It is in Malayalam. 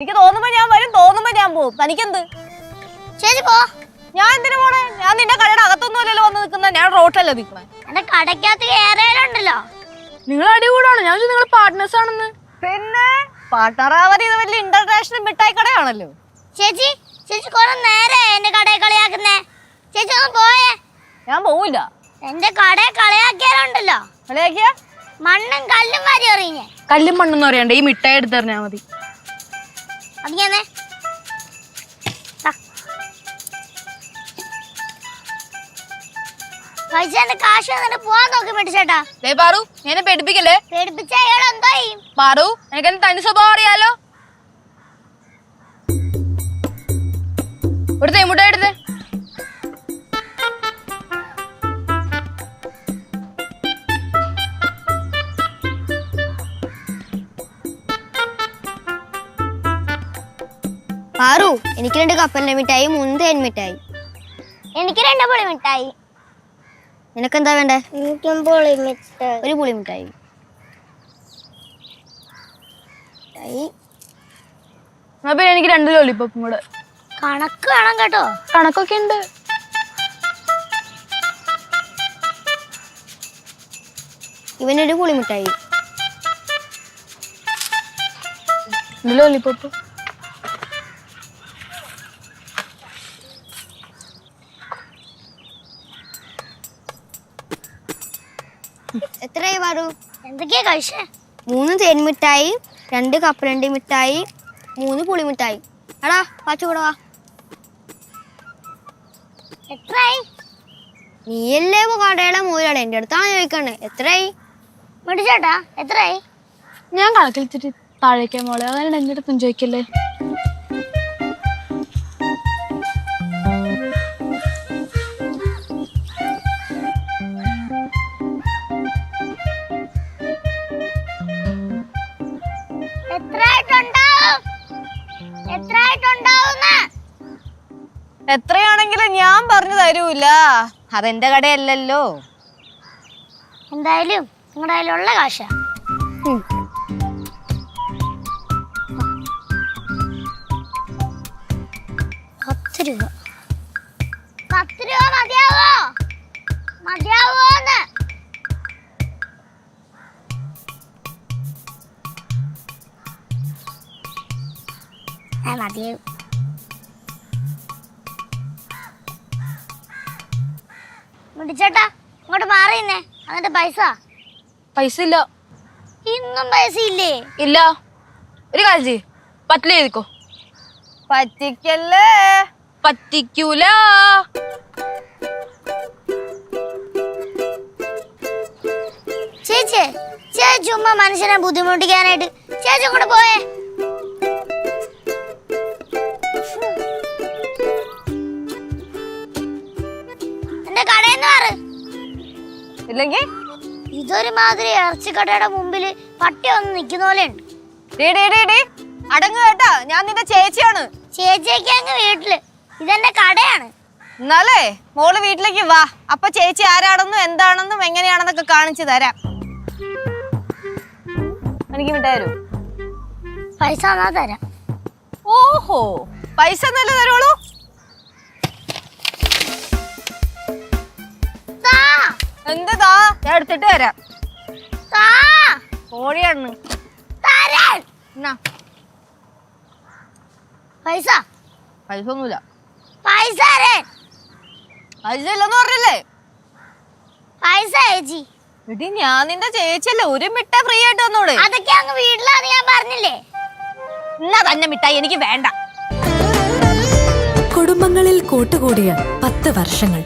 എനിക്ക് തോന്നുമ്പോ ഞാൻ വരും, തോന്നുമ്പോ ഞാൻ പോകും. തനിക്കെന്ത്? ശരി പോ. ഞാൻ എന്തിനു പോണേ? ഞാൻ നിന്റെ കടയുടെ അകത്തൊന്നുമല്ലല്ലോ വന്ന് നിൽക്കുന്നത്, ഞാൻ റോട്ടിലല്ലോ നിൽക്കണേ. എന്റെ കടക്കകത്ത് കേറലുണ്ടല്ലോ. നിങ്ങൾ അടികൂടാണ്. ഞാൻ നിങ്ങൾ പാർട്ട്നേഴ്സ് ആണെന്ന്. പിന്നെ പാട്ടറാവതി ഇത് വലിയ ഇന്റർനാഷണൽ മിഠായി കടയാണല്ലോ. ചേച്ചി ചേച്ചി കൊറേ നേരെ എന്റെ കടയെ കളിയാക്കുന്നേ. ചേച്ചി ഒന്ന് പോയേ. ഞാൻ പോവില്ല. എന്റെ കടയെ കളിയാക്കിയാലുണ്ടല്ലോ, കളിയാക്കിയ മണ്ണും കല്ലും വാരി എറിഞ്ഞേ. കല്ലും മണ്ണെന്ന് പറയണ്ട, ഈ മിഠായി എടുത്തെറിഞ്ഞാ മതി. അതിങ്ങനെ പൈസ കാശ് വന്നിട്ട് പോവാൻ നോക്കി പിടിച്ചേട്ടാ. പാറു, എന്നെ പേടിപ്പിക്കല്ലേ. പേടിപ്പിച്ച അയാൾ എന്തോ ചെയ്യും? പാറു, എനിക്ക് എന്റെ തനി സ്വഭാവം അറിയാലോ. എടുത്തേ മുട്ടായി എടുത്തേ. പാറു, എനിക്ക് 2 കപ്പലിന്റെ മിഠായി, 3 തേൻ മിഠായി. എനിക്ക് 2 പുളി മിഠായി. നിനക്കെന്താ വേണ്ടേ? എനിക്കും പുളി മിഠായി. ഒരു പുളി മിഠായി. എനിക്ക് 2 ലോലിപ്പോപ്പും കൂടെ. കണക്ക് വേണം കേട്ടോ. കണക്കൊക്കെ ഉണ്ട്. ഇവനൊരു പുളി മിഠായി. ലോലിപ്പോപ്പ്. എത്രയായി പാറു? എന്തൊക്കെയാ കഴിച്ചേ? 3 തേൻ മിഠായി, 2 കപ്പലണ്ടി മിഠായി, 3 പുളി മിഠായി. എടാ പാച്ചു കൂടെ വാ. എത്രയായി? നീയല്ലേ കടയുടെ മൂലയുടെ, എന്റെ അടുത്താണ് ചോദിക്കണേ. എത്രയായി മേടിച്ചേട്ടാ? എത്രയായി? ഞാൻ കണക്കിലിച്ചിട്ട് താഴേക്കാ മോളെ, അതാണ് എന്റെ അടുത്തും ചോദിക്കല്ലേ. എത്രയാണെങ്കിലും ഞാൻ പറഞ്ഞു തരൂല, അതെന്റെ കടയല്ലല്ലോ. എന്തായാലും നിങ്ങളുടെ കയ്യിലുള്ള കാശ. 10 രൂപ. 10 രൂപ മതിയാവോ? മതിയാവോന്ന്? മതിയാവും. മുടിച്ചേട്ടാ, ഇങ്ങോട്ട് മാറിയുന്നേ. എന്നിട്ട് പൈസ ഇല്ല. ഇന്നും പൈസ ഇല്ലേ? ഇല്ല. ഒരു കാര്യം ചെയ്യ്, പറ്റില്ല എഴുതിക്കോ. പറ്റിക്കല്ലേ. പറ്റിക്കൂല. ചേച്ചി ചേച്ചി ഉമ്മ മനുഷ്യനെ ബുദ്ധിമുട്ടിക്കാനായിട്ട് ചേച്ചി ഇങ്ങോട്ട് പോയേ. എന്റെ കടയെന്ന് മാറ്. ഇല്ലെങ്കിൽ ഇതൊരു മാതിരി ഇറച്ചിക്കടയുടെ മുമ്പില് പട്ടി വന്ന് നിക്കുന്ന പോലെ ഉണ്ട്. അടങ്ങ് കേട്ടാ, ഞാൻ നിന്റെ ചേച്ചിയാണ്. ചേച്ചിയൊക്കെ അങ്ങ് വീട്ടില്, ഇതെന്റെ കടയാണ്. എന്നാലേ മോള് വീട്ടിലേക്ക് വാ, അപ്പൊ ചേച്ചി ആരാണെന്നും എന്താണെന്നും എങ്ങനെയാണെന്നൊക്കെ കാണിച്ചു തരാം. എനിക്ക് വിട്ടാരൂ. പൈസ തന്നാ തരാം. ഓഹോ, പൈസ നല്ല തരുള്ളൂ. എന്താ, ഞാൻ എടുത്തിട്ട് തരാം. കോഴിയാണ്. പൈസ പൈസ ഒന്നുമില്ല. പൈസ പൈസ ഇല്ലെന്ന് പറഞ്ഞല്ലേ? പൈസ ചേച്ചി. എടി ഞാൻ നിന്റെ ചേച്ചിയല്ലേ, ഒരു മിഠായി ഫ്രീ ആയിട്ട് തന്നോടെ. അതൊക്കെ അങ്ങ് വീട്ടിലാന്ന് ഞാൻ പറഞ്ഞില്ലേ. എന്നാ തന്നെ മിഠായി എനിക്ക് വേണ്ട. കുടുംബങ്ങളിൽ കൂട്ടുകൂടിയ 10 വർഷങ്ങൾ.